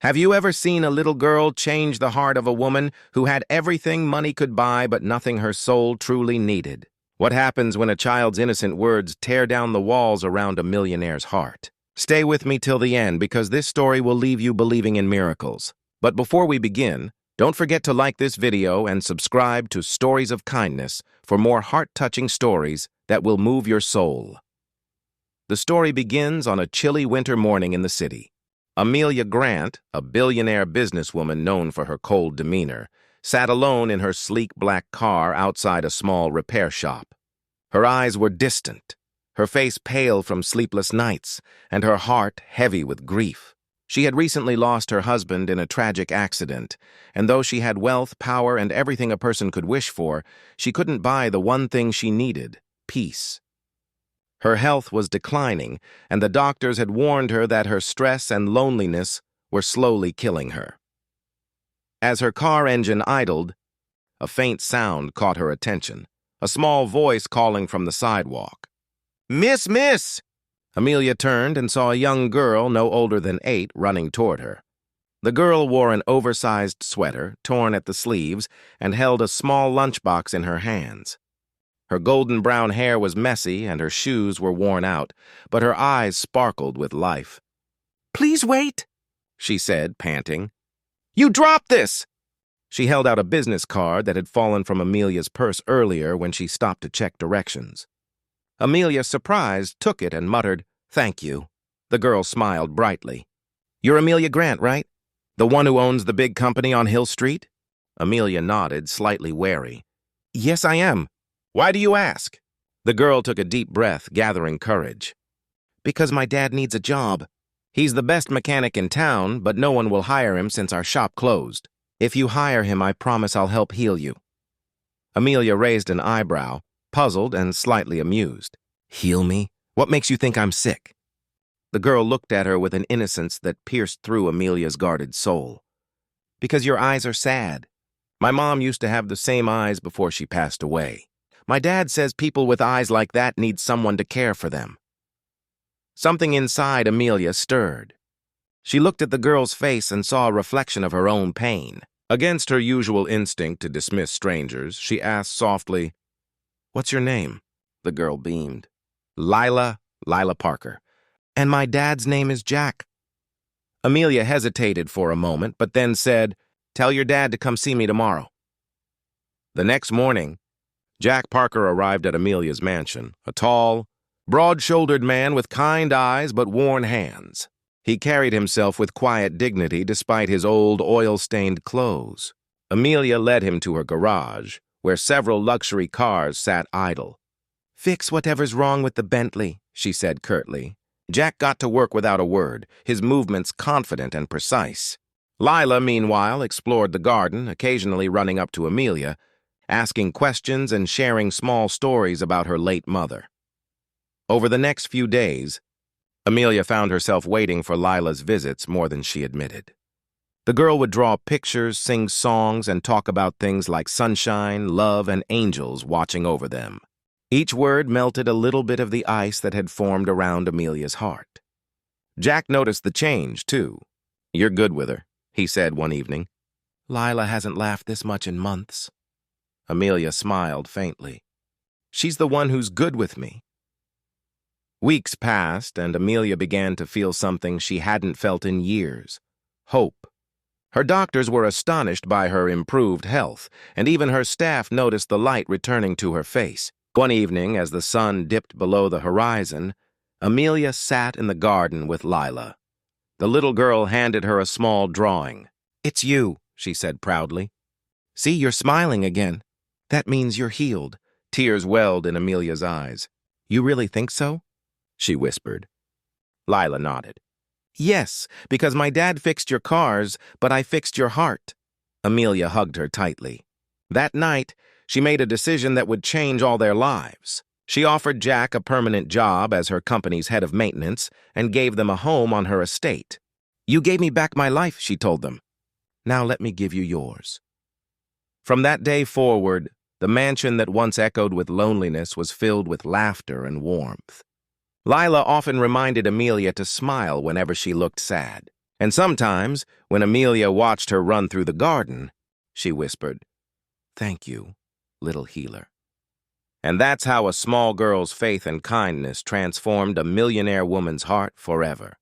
Have you ever seen a little girl change the heart of a woman who had everything money could buy but nothing her soul truly needed? What happens when a child's innocent words tear down the walls around a millionaire's heart? Stay with me till the end because this story will leave you believing in miracles. But before we begin, don't forget to like this video and subscribe to Stories of Kindness for more heart-touching stories that will move your soul. The story begins on a chilly winter morning in the city. Amelia Grant, a billionaire businesswoman known for her cold demeanor, sat alone in her sleek black car outside a small repair shop. Her eyes were distant, her face pale from sleepless nights, and her heart heavy with grief. She had recently lost her husband in a tragic accident, and though she had wealth, power, and everything a person could wish for, she couldn't buy the one thing she needed: peace. Her health was declining, and the doctors had warned her that her stress and loneliness were slowly killing her. As her car engine idled, a faint sound caught her attention, a small voice calling from the sidewalk. "Miss, miss!" Amelia turned and saw a young girl no older than 8 running toward her. The girl wore an oversized sweater, torn at the sleeves, and held a small lunchbox in her hands. Her golden brown hair was messy and her shoes were worn out, but her eyes sparkled with life. "Please wait," she said, panting. "You dropped this!" She held out a business card that had fallen from Amelia's purse earlier when she stopped to check directions. Amelia, surprised, took it and muttered, "Thank you." The girl smiled brightly. "You're Amelia Grant, right? The one who owns the big company on Hill Street?" Amelia nodded, slightly wary. "Yes, I am. Why do you ask?" The girl took a deep breath, gathering courage. "Because my dad needs a job. He's the best mechanic in town, but no one will hire him since our shop closed. If you hire him, I promise I'll help heal you." Amelia raised an eyebrow, puzzled and slightly amused. "Heal me? What makes you think I'm sick?" The girl looked at her with an innocence that pierced through Amelia's guarded soul. "Because your eyes are sad. My mom used to have the same eyes before she passed away. My dad says people with eyes like that need someone to care for them." Something inside Amelia stirred. She looked at the girl's face and saw a reflection of her own pain. Against her usual instinct to dismiss strangers, she asked softly, "What's your name?" The girl beamed. Lila Parker. "And my dad's name is Jack." Amelia hesitated for a moment, but then said, "Tell your dad to come see me tomorrow." The next morning, Jack Parker arrived at Amelia's mansion, a tall, broad-shouldered man with kind eyes but worn hands. He carried himself with quiet dignity despite his old, oil-stained clothes. Amelia led him to her garage, where several luxury cars sat idle. "Fix whatever's wrong with the Bentley," she said curtly. Jack got to work without a word, his movements confident and precise. Lila, meanwhile, explored the garden, occasionally running up to Amelia, asking questions and sharing small stories about her late mother. Over the next few days, Amelia found herself waiting for Lila's visits more than she admitted. The girl would draw pictures, sing songs, and talk about things like sunshine, love, and angels watching over them. Each word melted a little bit of the ice that had formed around Amelia's heart. Jack noticed the change, too. "You're good with her," he said one evening. "Lila hasn't laughed this much in months." Amelia smiled faintly. "She's the one who's good with me." Weeks passed, and Amelia began to feel something she hadn't felt in years: hope. Her doctors were astonished by her improved health, and even her staff noticed the light returning to her face. One evening, as the sun dipped below the horizon, Amelia sat in the garden with Lila. The little girl handed her a small drawing. "It's you," she said proudly. "See, you're smiling again. That means you're healed." Tears welled in Amelia's eyes. "You really think so?" she whispered. Lila nodded. "Yes, because my dad fixed your cars, but I fixed your heart." Amelia hugged her tightly. That night, she made a decision that would change all their lives. She offered Jack a permanent job as her company's head of maintenance and gave them a home on her estate. "You gave me back my life," she told them. "Now let me give you yours." From that day forward, the mansion that once echoed with loneliness was filled with laughter and warmth. Lila often reminded Amelia to smile whenever she looked sad, And sometimes, when Amelia watched her run through the garden, she whispered, "Thank you, little healer." And that's how a small girl's faith and kindness transformed a millionaire woman's heart forever.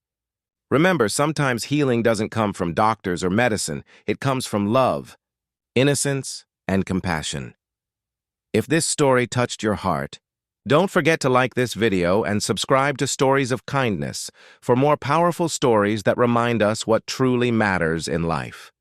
Remember, sometimes healing doesn't come from doctors or medicine. It comes from love, innocence, and compassion. If this story touched your heart, don't forget to like this video and subscribe to Stories of Kindness for more powerful stories that remind us what truly matters in life.